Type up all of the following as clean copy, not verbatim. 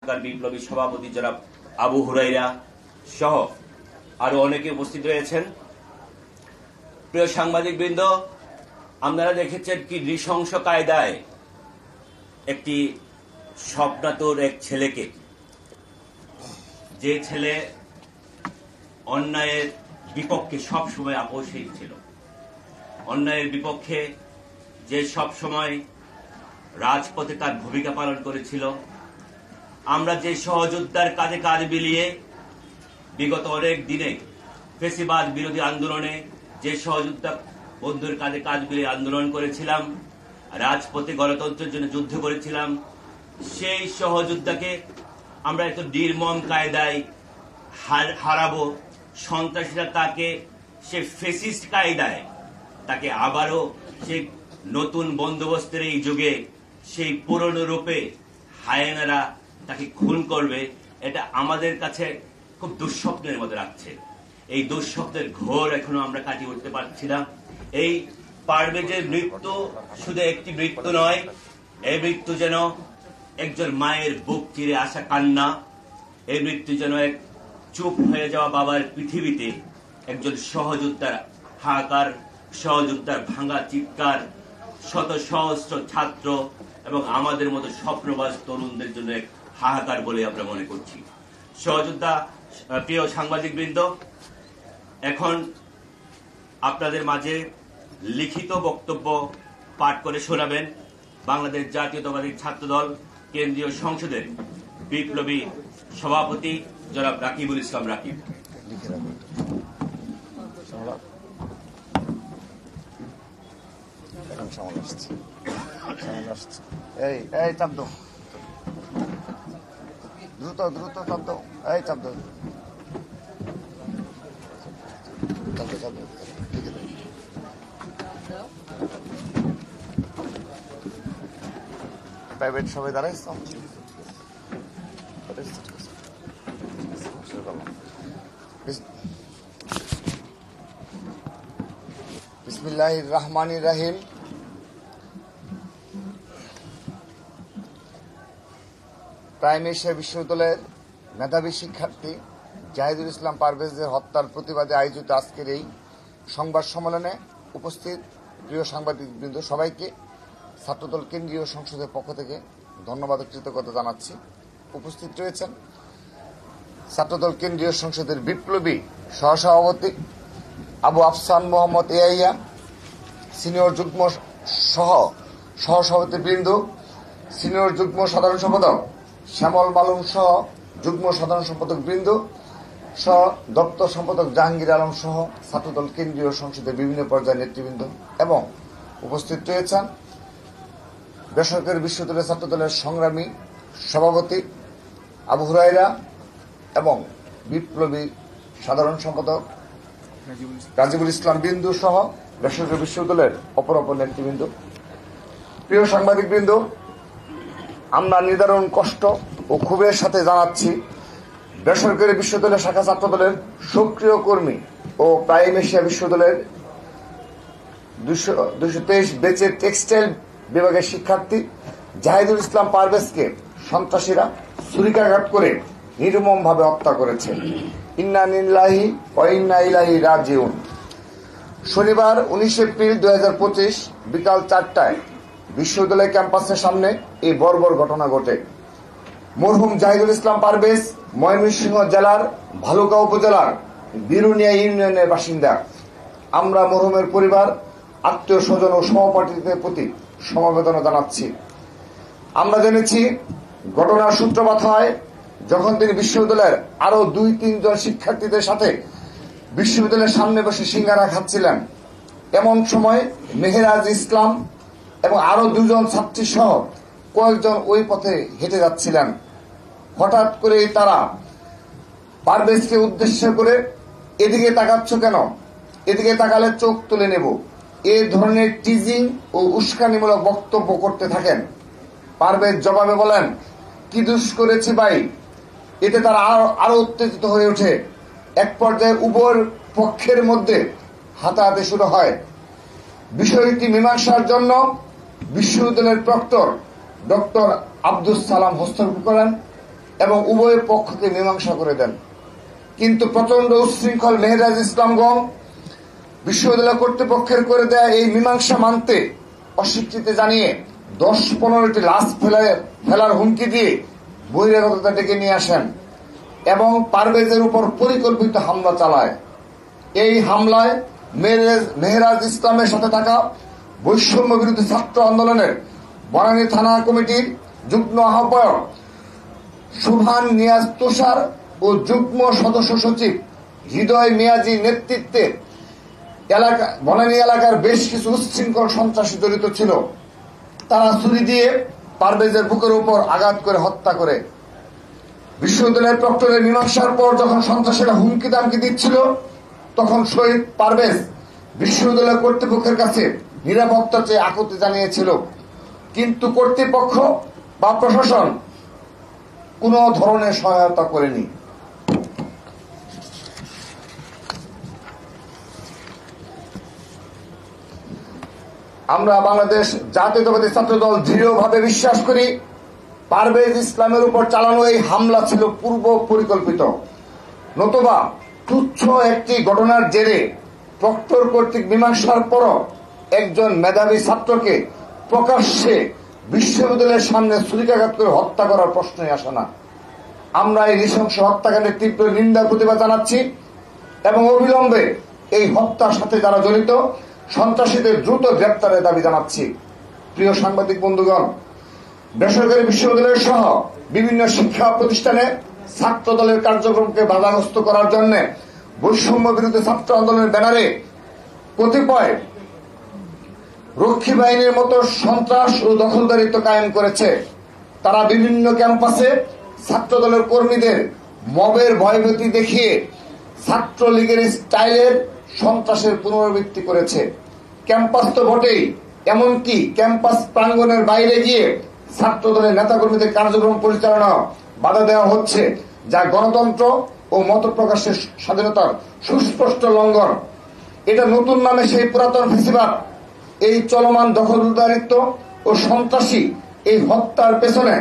ঢাকার বিপ্লবী সভাপতি জনাব আবু হুরাইরা সহ আরো অনেকে উপস্থিত রয়েছেন। প্রিয় সাংবাদিকবৃন্দ, আপনারা দেখেছেন কি নৃশংস কায়দায় একটি স্বপ্নাতুর এক ছেলেকে, যে ছেলে অন্যায়ের বিপক্ষে সবসময় আপোষহীন ছিল, অন্যায়ের বিপক্ষে যে সবসময় রাজপথে তার ভূমিকা পালন করেছিল। আমরা যে সহযোদ্ধার কাঁধে কাঁধ মিলিয়ে বিগত অনেক দিনে ফ্যাসিবাদ বিরোধী আন্দোলনে যে সহযোদ্ধা বন্ধুর কাঁধে কাঁধ মিলিয়ে আন্দোলন করেছিলাম, রাজপথে গণতন্ত্রের জন্য যুদ্ধ করেছিলাম, সেই সহযোদ্ধাকে আমরা এত নির্মম কায়দায় হারাবো। সন্ত্রাসীরা তাকে সে ফ্যাসিস্ট কায়দায় তাকে আবারও সে নতুন বন্দোবস্তের এই যুগে সেই পুরনো রূপে হায়েনারা তাকে খুন করবে, এটা আমাদের কাছে খুব দুঃস্বপ্নের মধ্যে রাখছে। এই দুঃস্বপ্নের ঘোর এখনো আমরা কাটিয়ে উঠতে পারছি না। এই পারভেজের মৃত্যু শুধু একটি মৃত্যু নয়, এই মৃত্যু যেন একজন মায়ের বুক চিরে আসা কান্না, এই মৃত্যু যেন এক চুপ হয়ে যাওয়া বাবার পৃথিবীতে একজন সহযোদ্ধার হাহাকার, সহযোদ্ধার ভাঙা চিৎকার, শত সহস্র ছাত্র এবং আমাদের মতো স্বপ্নবাজ তরুণদের জন্য এক হাহাকার বলে আমরা মনে করছি। সহযোদ্ধা, প্রিয় সাংবাদিকবৃন্দ, এখন আপনাদের মাঝে লিখিত বক্তব্য পাঠ করে শোনাবেন বাংলাদেশ জাতীয়তাবাদী ছাত্রদল কেন্দ্রীয় সংসদের বিপ্লবী সভাপতি জনাব রাকিবুল ইসলাম রাকিব। এই চাপ দাও, দ্রুত দ্রুত চাপ দাও, এই চাপ দাও, চাপ দাও, ঠিক আছে। প্রাইভেট সবাই দাঁড়াইছ, বিসমিল্লাহির রহমানির রহিম। প্রাইম এশিয়া বিশ্ববিদ্যালয়ের মেধাবী শিক্ষার্থী জাহিদুল ইসলাম পারভেজের হত্যার প্রতিবাদে আয়োজিত আজকের এই সংবাদ সম্মেলনে উপস্থিত প্রিয় সাংবাদিকবৃন্দ সবাইকে ছাত্রদল কেন্দ্রীয় সংসদের পক্ষ থেকে ধন্যবাদ ও কৃতজ্ঞতা জানাচ্ছি। উপস্থিত রয়েছেন ছাত্রদল কেন্দ্রীয় সংসদের বিপ্লবী সহসভাপতি আবু আফসান মোহাম্মদ এআইয়া, সিনিয়র যুগ্ম সহসভাপতিবৃন্দ, সিনিয়র যুগ্ম সাধারণ সম্পাদক শ্যামল মালুম সহ যুগ্ম সাধারণ সম্পাদক বৃন্দ সহ দপ্তর সম্পাদক জাহাঙ্গীর আলম সহ ছাত্রদল কেন্দ্রীয় সংসদের বিভিন্ন পর্যায়ের নেতৃবৃন্দ এবং উপস্থিত রয়েছেন বেসরকারি বিশ্ববিদ্যালয় ছাত্রদলের সংগ্রামী সভাপতি আবু হুরাইরা এবং বিপ্লবী সাধারণ সম্পাদক রাজিবুল ইসলাম বিন্দু সহ বেসরকারি বিশ্ববিদ্যালয়ের অপর নেতৃবৃন্দ। প্রিয় সাংবাদিকবৃন্দ, আমরা নিদারুণ কষ্ট ও ক্ষোভের সাথে জানাচ্ছি বেসরকারি বিশ্ববিদ্যালয় শাখা ছাত্রদলের সক্রিয় কর্মী ও প্রাইম এশিয়া বিশ্ববিদ্যালয়ের 223 বেচের টেক্সটাইল বিভাগের শিক্ষার্থী জাহিদুল ইসলাম পারভেজকে সন্ত্রাসীরা ছুরিকাঘাত করে নির্মমভাবে হত্যা করেছে। ইন্না লিল্লাহি ওয়া ইন্না ইলাইহি রাজিউন। শনিবার 19 এপ্রিল 2025 বিকাল 4টায় বিশ্ববিদ্যালয় ক্যাম্পাসের সামনে এই বর্বর ঘটনা ঘটে। মরহুম জাহিদুল ইসলাম পারভেজ ময়মনসিংহ জেলার ভালুকা উপজেলার বিরুনিয়া ইউনিয়নের বাসিন্দা। আমরা মরহুমের পরিবার, আত্মীয় স্বজন ও সহপাঠীদের প্রতি সমবেদনা জানাচ্ছি। আমরা জেনেছি ঘটনার সূত্রপাত হয় যখন তিনি বিশ্ববিদ্যালয়ের আরো 2-3 জন শিক্ষার্থীদের সাথে বিশ্ববিদ্যালয়ের সামনে বসে সিঙ্গারা খাচ্ছিলেন। এমন সময় মেহেরাজ ইসলাম এবং আরো 2 জন ছাত্রী সহ কয়েকজন ওই পথে হেঁটে যাচ্ছিলেন। হঠাৎ করে তারা পারভেজকে উদ্দেশ্য করে, এদিকে তাকাচ্ছ কেন, এদিকে তাকালে চোখ তুলে নেব, এই ধরনের টিজিং ও উস্কানিমূলক বক্তব্য করতে থাকেন। পারভেজ জবাবে বলেন, কি দোষ করেছি ভাই। এতে তারা আরো উত্তেজিত হয়ে ওঠে। এক পর্যায়ে উভয় পক্ষের মধ্যে হাতাহাতি শুরু হয়। বিষয়টি মীমাংসার জন্য বিশ্ববিদ্যালয়ের প্রক্টর ডক্টর আব্দুস সালাম হস্তক্ষেপ করেন এবং উভয় পক্ষকে মীমাংসা করে দেন। কিন্তু প্রচন্ড উচ্ছৃঙ্খল মেহরাজ ইসলামগণ বিশ্ববিদ্যালয় কর্তৃপক্ষের করে দেয়া এই মীমাংসা মানতে অস্বীকৃতি জানিয়ে 10-15টি লাশ ফেলার হুমকি দিয়ে বহিরাগততা ডেকে নিয়ে আসেন এবং পারভেজের উপর পরিকল্পিত হামলা চালায়। এই হামলায় মেহরাজ ইসলামের সাথে থাকা বৈষম্য বিরোধী ছাত্র আন্দোলনের বনানী থানা কমিটির যুগ্ম আহ্বায়ক সুবহান নিয়াজ তুষার ও যুগ্ম সদস্য সচিব হৃদয় মিয়াজির নেতৃত্বে বনানী এলাকার বেশ কিছু উচ্ছৃঙ্খল সন্ত্রাসী জড়িত ছিল। তারা ছুরি দিয়ে পারভেজের বুকের উপর আঘাত করে হত্যা করে। বিশ্ববিদ্যালয়ের প্রক্টরের মীমাংসার পর যখন সন্ত্রাসীরা হুমকি দামকি দিচ্ছিল, তখন শহীদ পারভেজ বিশ্ববিদ্যালয় কর্তৃপক্ষের কাছে নিরাপত্তা চেয়ে আকুতি জানিয়েছিল, কিন্তু কর্তৃপক্ষ বা প্রশাসন কোন ধরনের সহায়তা করেনি। আমরা বাংলাদেশ জাতীয়তাবাদী ছাত্রদল দৃঢ়ভাবে বিশ্বাস করি, পারভেজ ইসলামের উপর চালানো এই হামলা ছিল পূর্ব পরিকল্পিত, নতুবা তুচ্ছ একটি ঘটনার জেরে প্রক্টর কর্তৃক মীমাংসার পরও একজন মেধাবী ছাত্রকে প্রকাশ্যে বিশ্ববিদ্যালয়ের সামনে ছুরিকাঘাত করে হত্যা করার প্রশ্নই আসে না। আমরা এই নৃশংস হত্যাকাণ্ডের তীব্র নিন্দার প্রতিবাদ জানাচ্ছি এবং অবিলম্বে এই হত্যার সাথে যারা জড়িত সন্ত্রাসীদের দ্রুত গ্রেপ্তারের দাবি জানাচ্ছি। প্রিয় সাংবাদিক বন্ধুগণ, বেসরকারি বিশ্ববিদ্যালয় সহ বিভিন্ন শিক্ষা প্রতিষ্ঠানে ছাত্র দলের কার্যক্রমকে বাধাগ্রস্ত করার জন্য বৈষম্য বিরোধী ছাত্র আন্দোলনের ব্যানারে কতিপয় রক্ষী বাহিনীর মতো সন্ত্রাস ও দখলদারিত্ব কায়েম করেছে। তারা বিভিন্ন ক্যাম্পাসে ছাত্র দলের কর্মীদের মবের ভয়ভীতি দেখিয়ে ছাত্রলীগের স্টাইলের সন্ত্রাসের পুনরাবৃত্তি করেছে। ক্যাম্পাস তো বটেই, এমনকি ক্যাম্পাস প্রাঙ্গণের বাইরে গিয়ে ছাত্র দলের নেতাকর্মীদের কার্যক্রম পরিচালনা বাধা দেওয়া হচ্ছে, যা গণতন্ত্র ও মত প্রকাশের স্বাধীনতার সুস্পষ্ট লঙ্ঘন। এটা নতুন নামে সেই পুরাতন ফ্যাসিবাদ। এই চলমান দখলদারিত্ব ও সন্ত্রাসী এই হত্যার পেছনে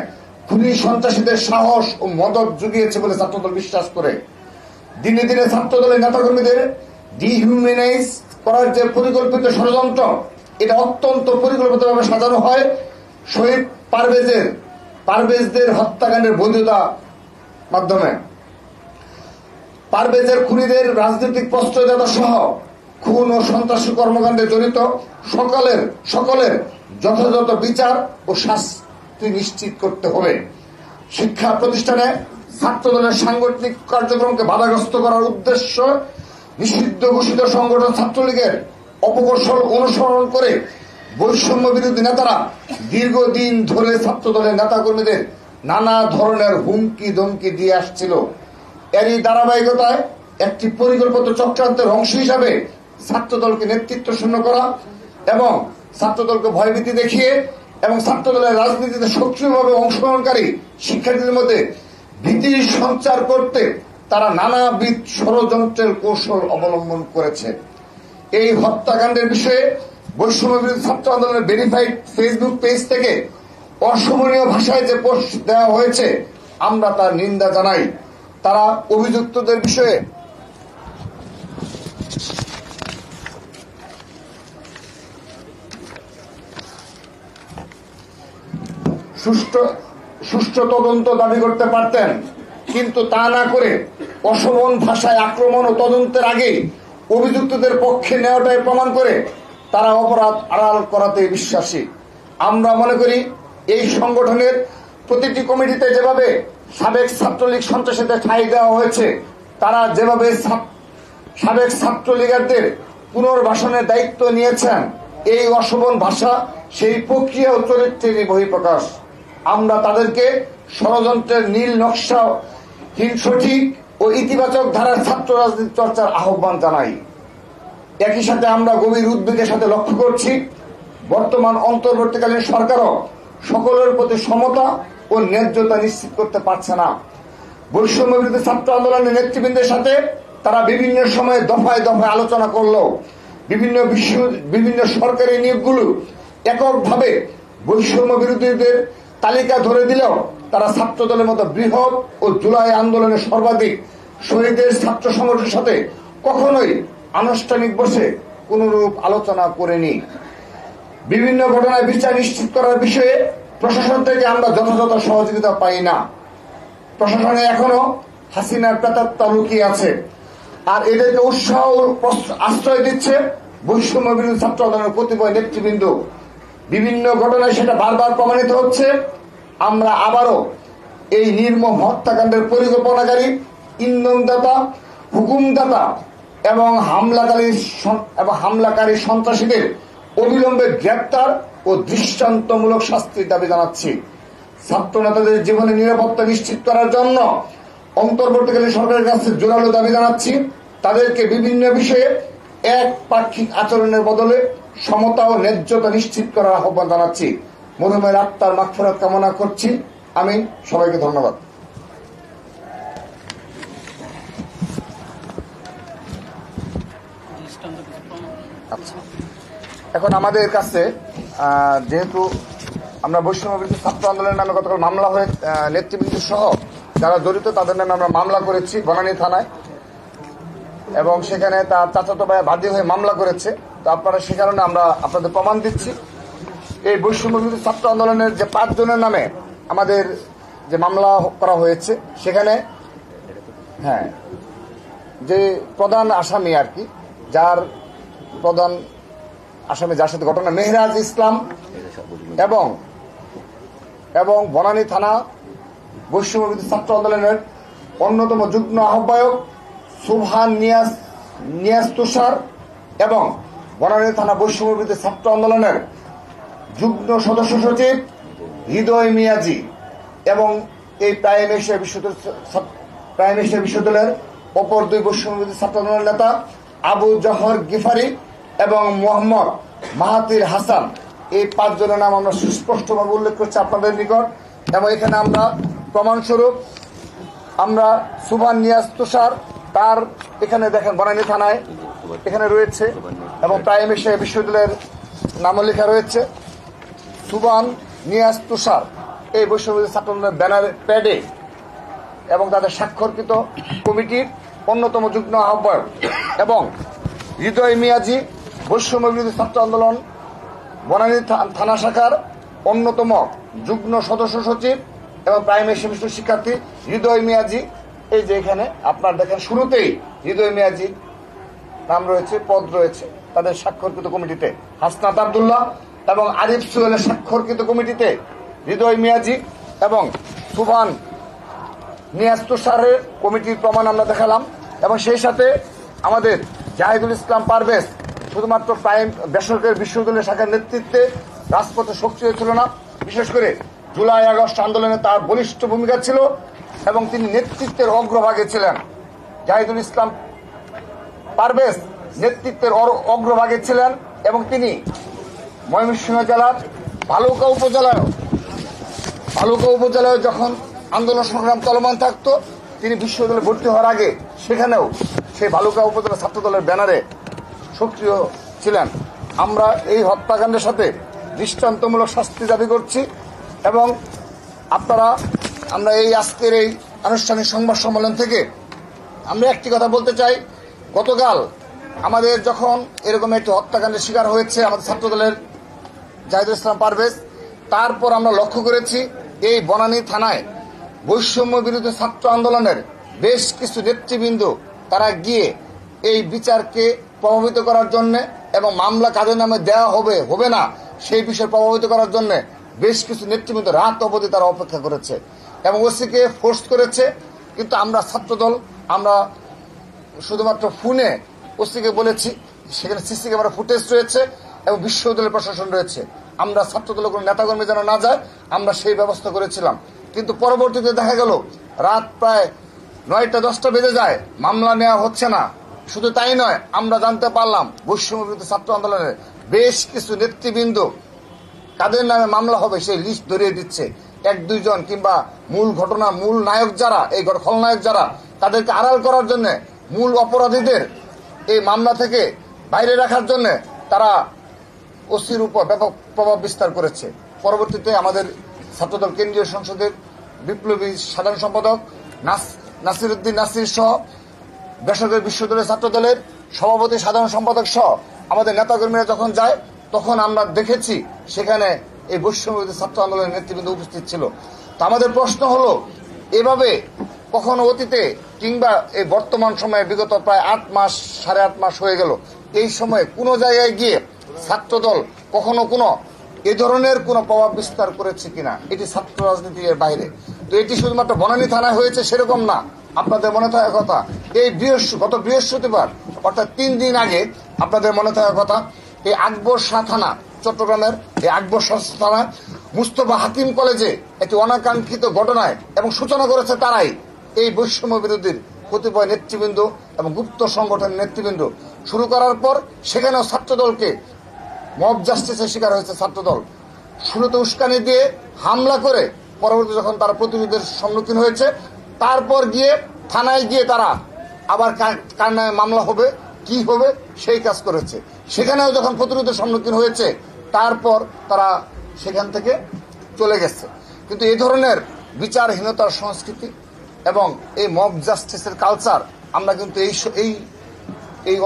খুনি সন্ত্রাসীদের সাহস ও মদত জুগিয়েছে বলে ছাত্রদল বিশ্বাস করে। দিনে দিনে ছাত্রদলের নেতাকর্মীদের ডিহিউম্যানাইজ করার যে পরিকল্পিত ষড়যন্ত্র, এটা অত্যন্ত পরিকল্পিতভাবে সাজানো হয় শহীদ পারভেজদের হত্যাকাণ্ডের বৈধতা মাধ্যমে। পারভেজের খুনিদের রাজনৈতিক প্রশ্রয়দাতা সহ খুন ও সন্ত্রাসী কর্মকাণ্ডে জড়িত সকলের যথাযথ বিচার ও শাস্তি নিশ্চিত করতে হবে। শিক্ষা প্রতিষ্ঠানে ছাত্রদলের সাংগঠনিক কার্যক্রমকে বাধাগ্রস্ত করার উদ্দেশ্য নিষিদ্ধ ঘোষিত সংগঠন ছাত্রলীগের অপকৌশল অনুসরণ করে বৈষম্য বিরোধী নেতারা দীর্ঘদিন ধরে ছাত্রদলের নেতাকর্মীদের নানা ধরনের হুমকি ধমকি দিয়ে আসছিল। এরই ধারাবাহিকতায় একটি পরিকল্পিত চক্রান্তের অংশ হিসাবে ছাত্রদলকে নেতৃত্ব শূন্য করা এবং ছাত্রদলকে ভয়ভীতি দেখিয়ে এবং ছাত্রদলের রাজনীতিতে সক্রিয়ভাবে অংশগ্রহণকারী শিক্ষার্থীদের মধ্যে ভীতি সঞ্চার করতে তারা নানাবিধ ষড়যন্ত্রের কৌশল অবলম্বন করেছে। এই হত্যাকাণ্ডের বিষয়ে বৈষম্য বিরোধী ছাত্র আন্দোলনের ভেরিফাইড ফেসবুক পেজ থেকে অসমনীয় ভাষায় যে পোস্ট দেওয়া হয়েছে, আমরা তার নিন্দা জানাই। তারা অভিযুক্তদের বিষয়ে সুষ্ঠু তদন্ত দাবি করতে পারতেন, কিন্তু তা না করে অসমন ভাষায় আক্রমণ ও তদন্তের আগে অভিযুক্তদের পক্ষে নেওয়াটাই প্রমাণ করে তারা অপরাধ আড়াল করাতে বিশ্বাসী। আমরা মনে করি এই সংগঠনের প্রতিটি কমিটিতে যেভাবে সাবেক ছাত্রলীগ সন্ত্রাসীদের ঠাঁই দেওয়া হয়েছে, তারা যেভাবে সাবেক ছাত্রলীগারদের পুনর্বাসনের দায়িত্ব নিয়েছেন, এই অশোভন ভাষা সেই প্রক্রিয়া ও চরিত্রেরই বহিঃপ্রকাশ। আমরা তাদেরকে ষড়যন্ত্রের নীল নকশাহীন সঠিক ও ইতিবাচক ধারার ছাত্র রাজনীতি চর্চার আহ্বান জানাই। একই সাথে আমরা গভীর উদ্বেগের সাথে লক্ষ্য করছি, বর্তমান অন্তর্বর্তীকালীন সরকারও সকলের প্রতি সমতা ও ন্যায্যতা নিশ্চিত করতে পারছে না। বৈষম্য বিরোধী ছাত্র আন্দোলনের নেতৃবৃন্দের সাথে তারা বিভিন্ন সময়ে দফায় দফায় আলোচনা করলেও বিভিন্ন সরকারি নিয়োগগুলো এককভাবে বৈষম্য বিরোধীদের তালিকা ধরে দিলেও তারা ছাত্র দলের মতো বৃহৎ ও জুলাই আন্দোলনের সর্বাধিক শহীদের ছাত্র সংগঠনের সাথে কখনোই আনুষ্ঠানিক বসে কোনরূপ আলোচনা করেনি। বিভিন্ন ঘটনায় বিচার নিশ্চিত করার বিষয়ে প্রশাসন থেকে আমরা যথাযথ সহযোগিতা পাই না। প্রশাসনে এখনো হাসিনার প্রেতাত্মা লুকিয়ে আছে, আর এদেরকে উৎসাহ আশ্রয় দিচ্ছে বৈষম্য বিরোধী ছাত্র আন্দোলনের কতিপয় নেতৃবৃন্দ। বিভিন্ন ঘটনায় সেটা বারবার প্রমাণিত হচ্ছে। আমরা আবারও এই নির্মম হত্যাকাণ্ডের পরিকল্পনাকারী, ইন্ধনদাতা, হুকুমদাতা এবং হামলাকারী সন্ত্রাসীদের অবিলম্বে গ্রেপ্তার ও দৃষ্টান্তমূলক শাস্তির দাবি জানাচ্ছি। ছাত্র নেতাদের জীবনে নিরাপত্তা নিশ্চিত করার জন্য অন্তর্বর্তীকালীন সরকারের কাছে জোরালো দাবি জানাচ্ছি। তাদেরকে বিভিন্ন বিষয়ে একপাক্ষিক আচরণের বদলে সমতা ও ন্যায্যতা নিশ্চিত করার আহ্বান জানাচ্ছি। মরহুমের আত্মার মাগফিরাত কামনা করছি। আমি সবাইকে ধন্যবাদ। আচ্ছা, এখন আমাদের কাছে যেহেতু আমরা বৈষম্য বিরোধী ছাত্র আন্দোলনের নামে গতকাল মামলা হয়ে নেতৃবৃন্দ সহ যারা জড়িত তাদের নামে আমরা মামলা করেছি বনানী থানায়, এবং সেখানে তার চাচাতো ভাই বাদী হয়ে মামলা করেছে। তো আপনারা সে কারণে আমরা আপনাদের প্রমাণ দিচ্ছি। এই বৈষম্য বিরোধী ছাত্র আন্দোলনের যে 5 জনের নামে আমাদের যে মামলা করা হয়েছে, সেখানে যে প্রধান আসামি আর কি, যার প্রধান আসামি যার সাথে ঘটনা, মেহরাজ ইসলাম এবং বনানী থানা বৈষম্য বিরোধী ছাত্র আন্দোলনের অন্যতম যুগ্ম আহ্বায়ক সুবহান নিয়াজ তুষার এবং বনানী থানা বৈষম্য বিরোধী ছাত্র আন্দোলনের যুগ্ম সদস্য সচিব হৃদয় মিয়াজি এবং এই প্রাইম এশিয়া বিশ্ববিদ্যালয়ের অপর 2 বৈষম্য বিরোধী ছাত্র আন্দোলনের নেতা আবু জহর গিফারি এবং মোহাম্মদ মাহাতির হাসান, এই 5 জনের নাম আমরা সুস্পষ্টভাবে উল্লেখ করছি আপনাদের নিকট। এবং এখানে আমরা প্রমাণস্বরূপ আমরা সুবহান নিয়াজ তুষার, তার এখানে দেখেন বনানী থানায় এখানে রয়েছে এবং প্রাইম এশিয়া বিশ্ববিদ্যালয়ের নামও লেখা রয়েছে সুবহান নিয়াজ তুষার, এই বৈষম্য ছাত্র আন্দোলনের ব্যানার প্যাডে এবং তাদের স্বাক্ষরকৃত কমিটির অন্যতম যুগ্ম আহ্বায়ক, এবং হৃদয় মিয়াজি বৈষম্য বিরোধী ছাত্র আন্দোলন বনানী থানা শাখার অন্যতম যুগ্ম সদস্য সচিব এবং প্রাইম এশিয়া বিশ্ববিদ্যালয়ের শিক্ষার্থী হৃদয় মিয়াজি। এই যে এখানে আপনার দেখেন শুরুতেই হৃদয় মিয়াজি নাম রয়েছে, পদ রয়েছে তাদের স্বাক্ষরকৃত কমিটিতে, হাসনাত আব্দুল্লাহ এবং আরিফ সোহেলের স্বাক্ষরকৃত কমিটিতে হৃদয় মিয়াজি এবং সুবহান নিয়াজ তুষারের কমিটির প্রমাণ আমরা দেখালাম। এবং সেই সাথে আমাদের জাহিদুল ইসলাম পারভেজ শুধুমাত্র বেসরকারি বিশ্ববিদ্যালয় শাখার নেতৃত্বে রাজপথে সক্রিয় ছিল না, বিশেষ করে জুলাই আগস্ট আন্দোলনে তার বলিষ্ঠ ভূমিকা ছিল এবং তিনি নেতৃত্বের অগ্রভাগে ছিলেন। জাহিদুল ইসলাম পারভেজ নেতৃত্বের অগ্রভাগে ছিলেন এবং তিনি ময়মনসিংহ জেলার ভালুকা উপজেলায় যখন আন্দোলন সংগ্রাম চলমান থাকত, তিনি বিশ্ববিদ্যালয়ে ভর্তি হওয়ার আগে সেখানেও সেই ভালুকা উপজেলা ছাত্র দলের ব্যানারে সক্রিয় ছিলেন। আমরা এই হত্যাকাণ্ডের সাথে দৃষ্টান্তমূলক শাস্তি দাবি করছি এবং আমরা এই আজকের এই আনুষ্ঠানিক সংবাদ সম্মেলন থেকে আমরা একটি কথা বলতে চাই। গতকাল আমাদের যখন এরকম একটি হত্যাকাণ্ডের শিকার হয়েছে আমাদের ছাত্রদলের জাহিদুল ইসলাম পারভেজ, তারপর আমরা লক্ষ্য করেছি এই বনানী থানায় বৈষম্য বিরোধী ছাত্র আন্দোলনের বেশ কিছু নেতৃবৃন্দ তারা গিয়ে এই বিচারকে প্রভাবিত করার জন্য এবং মামলা কাদের নামে দেওয়া হবে না সেই বিষয়ে প্রভাবিত করার জন্য বেশ কিছু নেতৃবৃন্দ রাত অবধি তারা অপেক্ষা করেছে এবং ওসিকে ফোর্স করেছে। কিন্তু আমরা ছাত্রদল আমরা শুধুমাত্র ফোনে ওসিকে বলেছি, সেখানে সিসি ক্যামেরা ফুটেজ রয়েছে এবং বিশ্ববিদ্যালয়ের প্রশাসন রয়েছে, আমরা ছাত্রদলের কোনো নেতাকর্মী যেন না যায় আমরা সেই ব্যবস্থা করেছিলাম। কিন্তু পরবর্তীতে দেখা গেল রাত প্রায় 9টা-10টা বেজে যায়, মামলা নেওয়া হচ্ছে না। শুধু তাই নয়, আমরা জানতে পারলাম বৈষম্য বিরোধী ছাত্র আন্দোলনের বেশ কিছু নেতৃবৃন্দ কাদের নামে মামলা হবে সেই লিস্ট ধরিয়ে দিচ্ছে। 1-2 জন কিংবা মূল ঘটনা মূল নায়ক যারা, এই খলনায়ক যারা, তাদেরকে আড়াল করার জন্য, মূল অপরাধীদের এই মামলা থেকে বাইরে রাখার জন্য তারা ওসির উপর ব্যাপক প্রভাব বিস্তার করেছে। পরবর্তীতে আমাদের ছাত্রদল কেন্দ্রীয় সংসদের বিপ্লবী সাধারণ সম্পাদক নাসিরউদ্দিন নাসির সহ বেসরকারি বিশ্ববিদ্যালয় ছাত্র দলের সভাপতি সাধারণ সম্পাদক সহ আমাদের নেতাকর্মীরা যখন যায় তখন আমরা দেখেছি সেখানে এই বৈষম্যবিরোধী ছাত্র আন্দোলনের নেতৃবৃন্দ উপস্থিত ছিল। তো আমাদের প্রশ্ন হলো, এভাবে কখনো অতীতে কিংবা এই বর্তমান সময়ে বিগত প্রায় 8 মাস 8.5 মাস হয়ে গেল, এই সময়ে কোনো জায়গায় গিয়ে ছাত্রদল কখনো কোনো এ ধরনের কোনো প্রভাব বিস্তার করেছে কিনা, এটি ছাত্র রাজনীতির বাইরে। তো এটি শুধুমাত্র বনানী থানায় হয়েছে সেরকম না। আপনাদের মনে থাকার কথা, এই গত বৃহস্পতিবার অর্থাৎ 3 দিন আগে আপনাদের মনে থাকার কথা, এই আকবর শাহ থানা, চট্টগ্রামের এই আকবর শাহ থানা মুস্তফা হাকিম কলেজে একটি অনাকাঙ্ক্ষিত ঘটনায় এবং সূচনা করেছে তারাই, এই বৈষম্য বিরোধীর কতিপয় নেতৃবৃন্দ এবং গুপ্ত সংগঠনের নেতৃবৃন্দ শুরু করার পর সেখানেও ছাত্রদলকে মব জাস্টিসের শিকার হয়েছে ছাত্রদল। শুরুতে উস্কানি দিয়ে হামলা করে পরবর্তী যখন তারা প্রতিরোধের সম্মুখীন হয়েছে, তারপর গিয়ে থানায় গিয়ে তারা আবার কার নামে মামলা হবে কি হবে সেই কাজ করেছে। সেখানেও যখন প্রতিরোধের সম্মুখীন হয়েছে তারপর তারা সেখান থেকে চলে গেছে। কিন্তু এই ধরনের বিচারহীনতার সংস্কৃতি এবং এই মব জাস্টিসের কালচার আমরা কিন্তু এই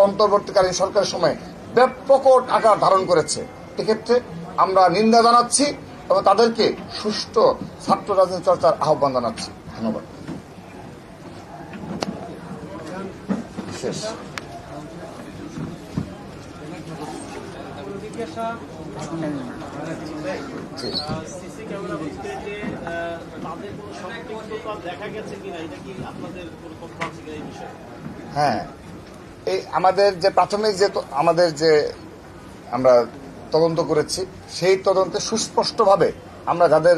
অন্তর্বর্তীকালীন সরকারের সময় ব্যাপক আকার ধারণ করেছে। এক্ষেত্রে আমরা নিন্দা জানাচ্ছি এবং তাদেরকে সুষ্ঠু ছাত্র রাজনীতি চর্চার আহ্বান জানাচ্ছি। ধন্যবাদ। শেষ। সিসি ক্যামেরা ফুটেজে তাদের কোনো সম্পৃক্ততা দেখা গেছে কিনা, এটা কি আপনাদের কোনো তথ্য আছে কিনা এই বিষয়ে? হ্যাঁ, এই আমাদের যে প্রাথমিক যে আমরা তদন্ত করেছি, সেই তদন্তে সুস্পষ্টভাবে আমরা যাদের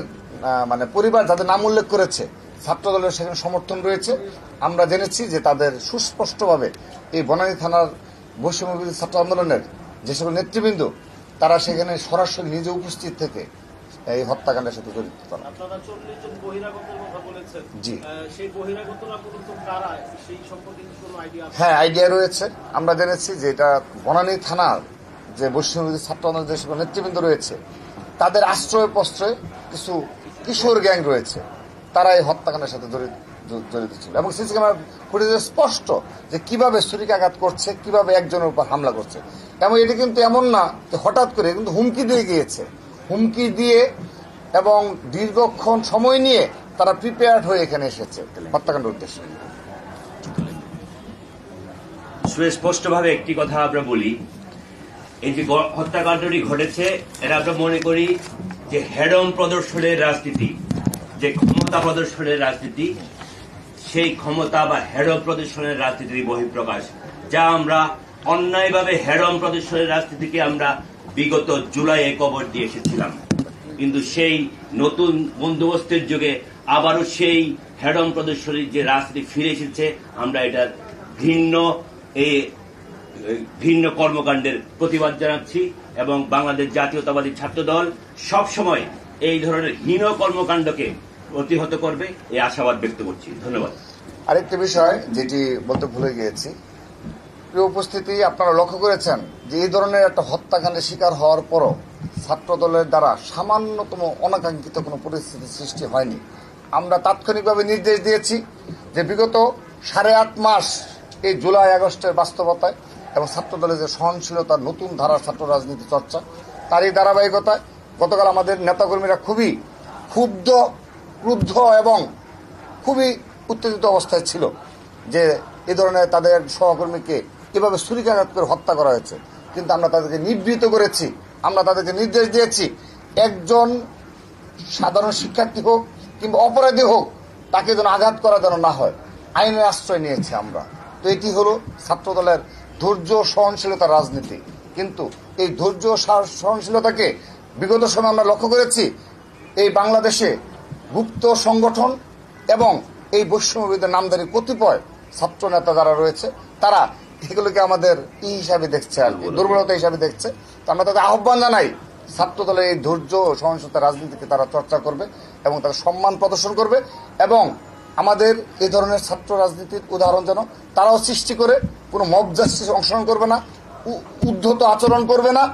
মানে পরিবার যাদের নাম উল্লেখ করেছে, ছাত্রদলের সেখানে সমর্থন রয়েছে, আমরা জেনেছি যে তাদের সুস্পষ্টভাবে এই বনানী থানার বৈষম্যবিরোধী ছাত্র আন্দোলনের যে সকল নেতৃবৃন্দ তারা সেখানে সরাসরি নিজে উপস্থিত থেকে এই হত্যাকাণ্ডের সাথে জড়িত। আপনারা 40 জন বহিরাগতের কথা বলেছেন, জি, সেই বহিরাগতরা মূলত কারা, সেই সম্পর্কে কোনো আইডিয়া আছে? হ্যাঁ, আইডিয়া রয়েছে। আমরা জেনেছি যে এটা বনানী থানার যে বৈষম্যবিরোধী ছাত্র আন্দোলনের যে সকল নেতৃবৃন্দ রয়েছে তাদের আশ্রয় প্রশ্রয়ে কিছু কিশোর গ্যাং রয়েছে, তারা এই হত্যাকাণ্ডের সাথে জড়িত ছিল। এবং সিসি ক্যামেরা ফুটেজে স্পষ্ট যে কিভাবে ছুরিকাঘাত করছে, কিভাবে একজনের উপর হামলা করছে। এবং এটি কিন্তু এমন না যে হঠাৎ করে, কিন্তু হুমকি দিয়ে গিয়েছে, হুমকি দিয়ে এবং দীর্ঘক্ষণ সময় নিয়ে তারা প্রিপেয়ার্ড হয়ে এখানে এসেছে হত্যাকাণ্ডের উদ্দেশ্যে। সুস্পষ্টভাবে একটি কথা আমরা বলি, এই যে হত্যাকাণ্ডটি ঘটেছে এটা আমরা মনে করি যে হেডম প্রদর্শনের রাজনীতি, যে ক্ষমতা প্রদর্শনের রাজনীতি, সেই ক্ষমতা বা হেডম প্রদর্শনের রাজনীতির বহিঃপ্রকাশ, যা আমরা অন্যায়ভাবে হেডম প্রদর্শনের রাজনীতিকে আমরা বিগত জুলাইয়ে কবর দিয়ে এসেছিলাম। কিন্তু সেই নতুন বন্দোবস্তের যুগে আবারও সেই হেডম প্রদর্শনীর যে রাজনীতি ফিরে এসেছে, আমরা এটার ভিন্ন কর্মকাণ্ডের প্রতিবাদ জানাচ্ছি এবং বাংলাদেশ জাতীয়তাবাদী ছাত্রদল সবসময় এই ধরনের হীন কর্মকাণ্ডকে প্রতিহত করবে এই আশাবাদ ব্যক্ত করছি। ধন্যবাদ। আরেকটি বিষয় যেটি বলতে ভুলে গিয়েছি, প্রিয় উপস্থিতি, আপনারা লক্ষ্য করেছেন যে এই ধরনের একটা হত্যাকাণ্ডের শিকার হওয়ার পরও ছাত্রদলের দ্বারা সামান্যতম অনাকাঙ্ক্ষিত কোনো পরিস্থিতির সৃষ্টি হয়নি। আমরা তাৎক্ষণিকভাবে নির্দেশ দিয়েছি যে বিগত 8.5 মাস এই জুলাই আগস্টের বাস্তবতায় এবং ছাত্রদলের যে সহনশীলতার নতুন ধারার ছাত্র রাজনীতি চর্চা, তারই ধারাবাহিকতায় গতকাল আমাদের নেতাকর্মীরা খুবই ক্রুদ্ধ এবং খুবই উত্তেজিত অবস্থায় ছিল যে এ ধরনের তাদের সহকর্মীকে এভাবে ছুরিকাঘাত করে হত্যা করা হয়েছে। কিন্তু আমরা তাদেরকে নিবৃত্ত করেছি, আমরা তাদেরকে নির্দেশ দিয়েছি একজন সাধারণ শিক্ষার্থী হোক কিংবা অপরাধী হোক, তাকে যেন আঘাত করা যেন না হয়, আইনের আশ্রয় নিয়েছি আমরা। তো এটি হলো ছাত্রদলের ধৈর্য সহনশীলতার রাজনীতি। কিন্তু এই ধৈর্য সহনশীলতাকে বিগত সময় আমরা লক্ষ্য করেছি এই বাংলাদেশে গুপ্ত সংগঠন এবং এই বৈষম্যবিরোধী নামধারী কতিপয় ছাত্র নেতা যারা রয়েছে তারা এগুলোকে আমাদের হিসাবে দেখছে, আর কি দুর্বলতা হিসাবে দেখছে। তো আমরা তাদের আহ্বান জানাই ছাত্রদলের এই ধৈর্য ও সহনশীলতার রাজনীতিকে তারা চর্চা করবে এবং তারা সম্মান প্রদর্শন করবে এবং আমাদের এই ধরনের ছাত্র রাজনীতির উদাহরণ যেন তারাও সৃষ্টি করে কোনো মব জাস্টিসে অংশগ্রহণ করবে না, উদ্ধত আচরণ করবে না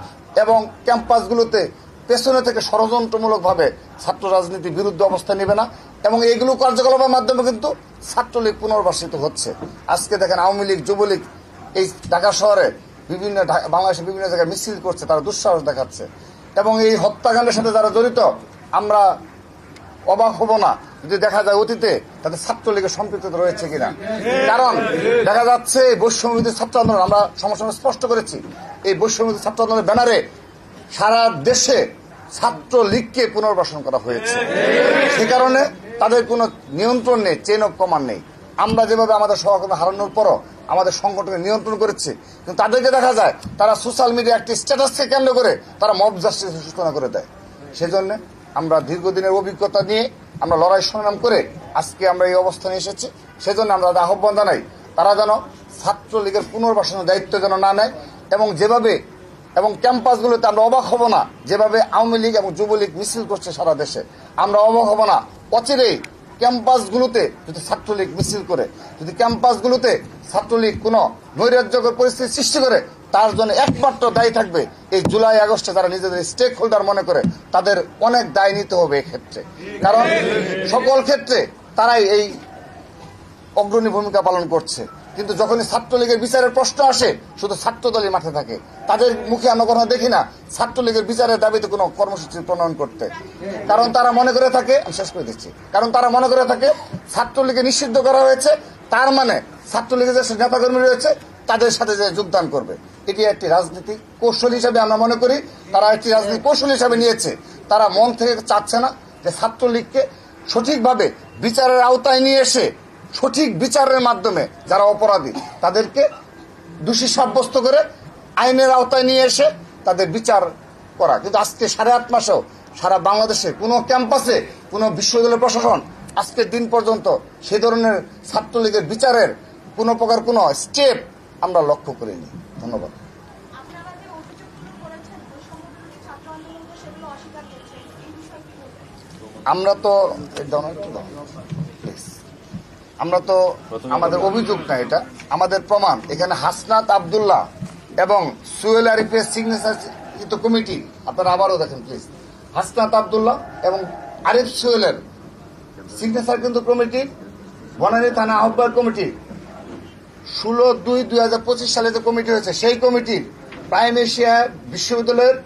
এবং ক্যাম্পাসগুলোতে পেছনে থেকে ষড়যন্ত্রমূলকভাবে ছাত্র রাজনীতির বিরুদ্ধে অবস্থান নেবে না এবং এইগুলো কার্যকলাপের মাধ্যমে কিন্তু ছাত্রলীগ পুনর্বাসিত হচ্ছে। আজকে দেখেন আওয়ামী লীগ, যুবলীগ এই ঢাকা শহরে বাংলাদেশের বিভিন্ন জায়গায় মিছিল করছে, তারা দুঃসাহস দেখাচ্ছে এবং এই হত্যাকাণ্ডের সাথে যারা জড়িত আমরা অবাক হব না যদি দেখা যায় অতীতে তাদের ছাত্রলীগের সম্পৃক্ততা রয়েছে কিনা। কারণ দেখা যাচ্ছে এই বৈষম্যবিরোধী ছাত্র আন্দোলন আমরা সমস্যা স্পষ্ট করেছি, এই বৈষম্যবিরোধী ছাত্র আন্দোলনের ব্যানারে সারা দেশে ছাত্রলীগকে পুনর্বাসন করা হয়েছে। সে কারণে তাদের কোনো নিয়ন্ত্রণ নেই, চেইন অফ কমান্ড নেই। আমরা যেভাবে আমাদের সহকর্মী হারানোর পরও আমাদের সংগঠনকে নিয়ন্ত্রণ করেছি, কিন্তু তাদেরকে দেখা যায় তারা সোশ্যাল মিডিয়া একটি স্ট্যাটাসকে কেন্দ্র করে তারা মব জাস্টিসের সূচনা করে দেয়। সেজন্য আমরা দীর্ঘদিনের অভিজ্ঞতা নিয়ে আমরা লড়াই সংগ্রাম করে আজকে আমরা এই অবস্থানে এসেছি। সেজন্য আমরা আহ্বান জানাই তারা যেন ছাত্রলীগের পুনর্বাসনের দায়িত্ব যেন না নেয় এবং যেভাবে এবং ক্যাম্পাসগুলোতে আমরা অবাক হব না যেভাবে আওয়ামী লীগ এবং যুবলীগ মিছিল করছে সারা দেশে, আমরা অবাক হব না অচিরেই ক্যাম্পাসগুলোতে যদি ছাত্রলীগ মিছিল করে, যদি ক্যাম্পাসগুলোতে ছাত্রলীগ কোনো নৈরাজ্যকর পরিস্থিতি সৃষ্টি করে, তার জন্য একমাত্র দায়ী থাকবে এই জুলাই আগস্টে যারা নিজেদের স্টেক হোল্ডার মনে করে তাদের অনেক দায় নিতে হবে এক্ষেত্রে। কারণ সকল ক্ষেত্রে তারাই এই অগ্রণী ভূমিকা পালন করছে, কিন্তু যখনই ছাত্রলীগের বিচারের প্রশ্ন আসে শুধু ছাত্রদলই মাঠে থাকে। তাদের মুখে আমরা কখনো দেখি না ছাত্রলীগের বিচারের দাবিতে কোনো কর্মসূচি প্রণয়ন করতে। কারণ তারা মনে করে থাকে, আমি শেষ করে দিচ্ছি, কারণ তারা মনে করে থাকে ছাত্রলীগকে নিষিদ্ধ করা হয়েছে, তার মানে ছাত্রলীগের যে নেতাকর্মী রয়েছে তাদের সাথে যে যোগদান করবে। এটি একটি রাজনীতি কৌশল হিসাবে আমরা মনে করি তারা একটি রাজনীতি কৌশল হিসাবে নিয়েছে। তারা মন থেকে চাচ্ছে না যে ছাত্রলীগকে সঠিকভাবে বিচারের আওতায় নিয়ে এসে সঠিক বিচারের মাধ্যমে যারা অপরাধী তাদেরকে দোষী সাব্যস্ত করে আইনের আওতায় নিয়ে এসে তাদের বিচার করা। কিন্তু আজকে 8.5 মাসেও সারা বাংলাদেশে কোনো ক্যাম্পাসে কোনো বিশ্ববিদ্যালয় প্রশাসন আজকের দিন পর্যন্ত সেই ধরনের ছাত্রলীগের বিচারের কোনো প্রকার কোনো স্টেপ আমরা লক্ষ্য করিনি। ধন্যবাদ। আমরা তো আমাদের অভিযোগ না, এটা আমাদের প্রমাণ। এখানে হাসনাত আব্দুল্লাহ এবং সুহেল আরিফের সিগনেচার কিন্তু কমিটি, আপনারা আবারও দেখেন প্লিজ, হাসনাত আব্দুল্লাহ এবং আরিফ সুহেলের সিগনেচার কিন্তু কমিটির বনানী থানা আহ্বায়ক কমিটি 16/2/2025 সালে যে কমিটি হয়েছে সেই কমিটির প্রাইম এশিয়া বিশ্ববিদ্যালয়ের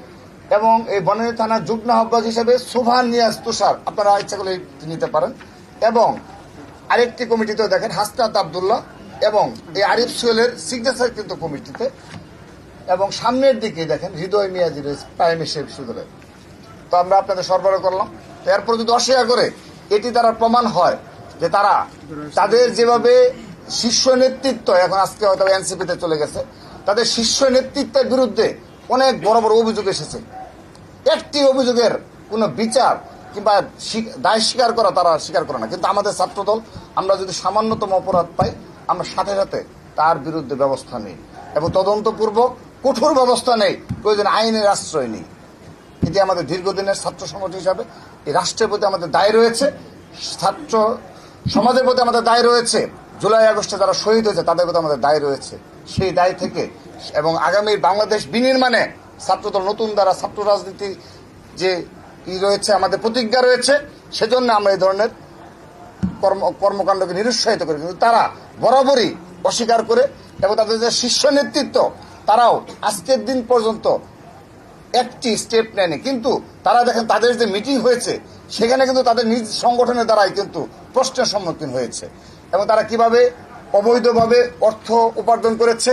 এবং এই বনানী থানার যুগ্ম আহ্বায়ক হিসেবে সোভান নিয়াজ তুষার, আপনারা ইচ্ছা করলে নিতে পারেন। এবং আরেকটি কমিটিতে দেখেন হাসনাত আব্দুল্লাহ এবং এই আরিফ সোহেলের সিগনেচার কিন্তু কমিটিতে, এবং সামনের দিকে দেখেন হৃদয় মিয়াজির প্রাইম এশিয়া বিশ্ববিদ্যালয়। তো আমরা আপনাদের সরবরাহ করলাম। তো এরপর যদি অস্বীকার করে এটি দ্বারা প্রমাণ হয় যে তারা তাদের যেভাবে শীর্ষ নেতৃত্ব এখন আজকে হয়তো এনসিপিতে চলে গেছে, তাদের শীর্ষ নেতৃত্বের বিরুদ্ধে অনেক বড় বড় অভিযোগ এসেছে। একটি অভিযোগের কোনো বিচার কিংবা দায় স্বীকার করা তারা স্বীকার করে না। কিন্তু আমাদের ছাত্রদল আমরা যদি সামান্যতম অপরাধ পাই আমরা সাথে সাথে তার বিরুদ্ধে ব্যবস্থা নিই এবং তদন্তপূর্বক কঠোর ব্যবস্থা নেই, প্রয়োজন আইনের আশ্রয় নেই। এটি আমাদের দীর্ঘদিনের ছাত্র সংগঠন হিসাবে এই রাষ্ট্রের প্রতি আমাদের দায় রয়েছে, ছাত্র সমাজের প্রতি আমাদের দায় রয়েছে, জুলাই আগস্টে যারা শহীদ হয়েছে তাদের প্রতি আমাদের দায় রয়েছে। সেই দায় থেকে এবং আগামী বাংলাদেশ বিনির্মাণে ছাত্রদল নতুন দ্বারা ছাত্র রাজনীতি যে কি রয়েছে আমাদের প্রতিজ্ঞা রয়েছে, সেজন্য আমরা এই ধরনের কর্মকাণ্ডকে নিরুৎসাহিত করি। কিন্তু তারা বরাবরই অস্বীকার করে এবং তাদের যে শীর্ষ নেতৃত্ব তারাও আজকের দিন পর্যন্ত একটি স্টেপ নেয়নি। কিন্তু তারা দেখেন তাদের যে মিটিং হয়েছে সেখানে কিন্তু তাদের নিজ সংগঠনের দ্বারাই কিন্তু প্রশ্নের সম্মুখীন হয়েছে এবং তারা কিভাবে অবৈধভাবে অর্থ উপার্জন করেছে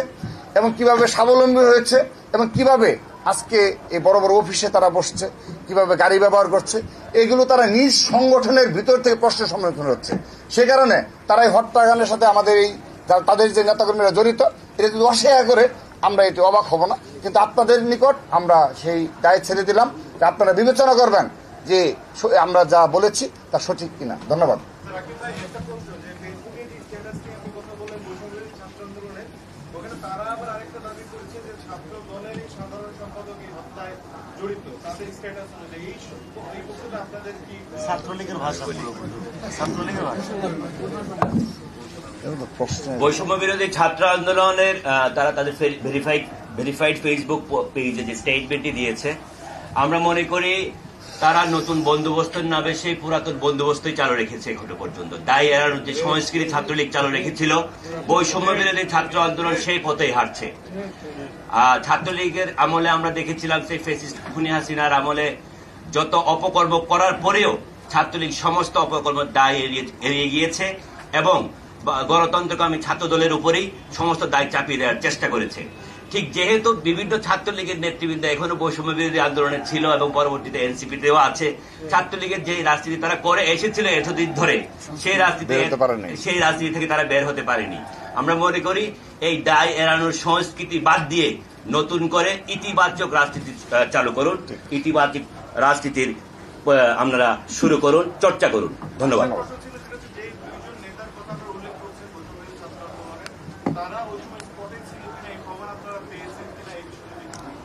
এবং কিভাবে স্বাবলম্বী হয়েছে এবং কিভাবে আজকে এই বড় বড় অফিসে তারা বসছে, কিভাবে গাড়ি ব্যবহার করছে, এগুলো তারা নিজ সংগঠনের ভিতর থেকে প্রশ্নের সম্মুখীন হচ্ছে। সে কারণে তারা এই হত্যাকাণ্ডের সাথে আমাদের এই তাদের যে নেতাকর্মীরা জড়িত এটা যদি অস্বীকার করে আমরা এটি অবাক হব না। কিন্তু আপনাদের নিকট আমরা সেই দায় ছেড়ে দিলাম যে আপনারা বিবেচনা করবেন যে আমরা যা বলেছি তা সঠিক কিনা। ধন্যবাদ। ছাত্রলীগের ভাষা, ছাত্রলীগের ভাষা বৈষম্য বিরোধী ছাত্র আন্দোলনের তারা তাদের ভেরিফাইড ফেসবুক পেজে যে স্টেটমেন্টটি দিয়েছে, আমরা মনে করি তারা নতুন বন্দোবস্তের নামে সেই পুরাতন বন্দোবস্তই চালু রেখেছে এখনো পর্যন্ত। দায় এড়ানোর যে সংস্কৃতি ছাত্রলীগ চালু রেখেছিল, বৈষম্য বিরোধী ছাত্র আন্দোলন সেই পথেই হাঁটছে। ছাত্রলীগের আমলে আমরা দেখেছিলাম সেই ফ্যাসিস্ট খুনি হাসিনার আমলে যত অপকর্ম করার পরেও ছাত্রলীগ সমস্ত অপকর্ম দায় এড়িয়ে গিয়েছে এবং গণতন্ত্রকামী ছাত্র দলের উপরেই সমস্ত দায় চাপিয়ে দেওয়ার চেষ্টা করেছে। ঠিক যেহেতু বিভিন্ন ছাত্রলীগের নেতৃবৃন্দ এখনো বৈষম্য বিরোধী আন্দোলনে ছিল এবং পরবর্তীতে এনসিপিতেও আছে, ছাত্রলীগের যে রাজনীতি তারা করে এসেছিল এতদিন ধরে, সেই রাজনীতি থেকে তারা বের হতে পারেনি। আমরা মনে করি এই দায় এড়ানোর সংস্কৃতি বাদ দিয়ে নতুন করে ইতিবাচক রাজনীতি চালু করুন, ইতিবাচক রাজনীতির আপনারা শুরু করুন, চর্চা করুন। ধন্যবাদ।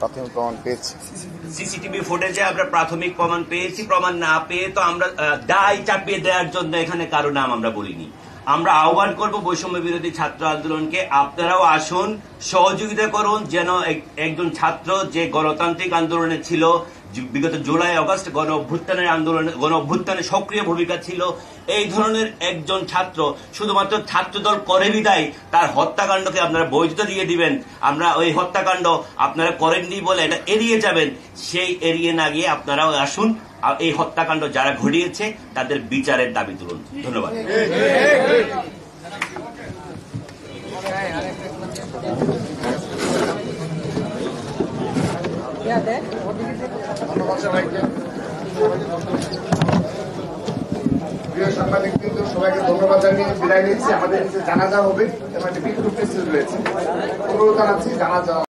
প্রাথমিক প্রমাণ পেয়েছি, সিসিটিভি ফুটেজে আমরা প্রাথমিক প্রমাণ পেয়েছি। প্রমাণ না পেয়ে তো আমরা দায় চাপিয়ে দেওয়ার জন্য এখানে কারো নাম আমরা বলিনি। আমরা আহ্বান করব বৈষম্য বিরোধী ছাত্র আন্দোলনকে, আপনারাও আসুন, সহযোগিতা করুন, যেন একজন ছাত্র যে গণতান্ত্রিক আন্দোলনে ছিল, বিগত জুলাই আগস্ট গণ অভ্যুত্থানে সক্রিয় ভূমিকা ছিল, এই ধরনের একজন ছাত্র শুধুমাত্র ছাত্রদল করে বিদায় তার হত্যাকাণ্ডকে আপনারা বৈধতা দিয়ে দিবেন, আমরা ওই হত্যাকাণ্ড আপনারা করেননি বলে এটা এড়িয়ে যাবেন, সেই এড়িয়ে না গিয়ে আপনারাও আসুন, এই হত্যাকাণ্ড যারা ঘটিয়েছে তাদের বিচারের দাবি তুলুন। ধন্যবাদ। ধন্যবাদ সবাইকে। প্রিয় সাংবাদিক কিন্তু সবাইকে ধন্যবাদ জানিয়ে বিদায় নিচ্ছি। আমাদের জানাজা হবে এবং একটা বিক্ষোভ মিছিল রয়েছে, অনুরোধ জানাচ্ছি জানাজা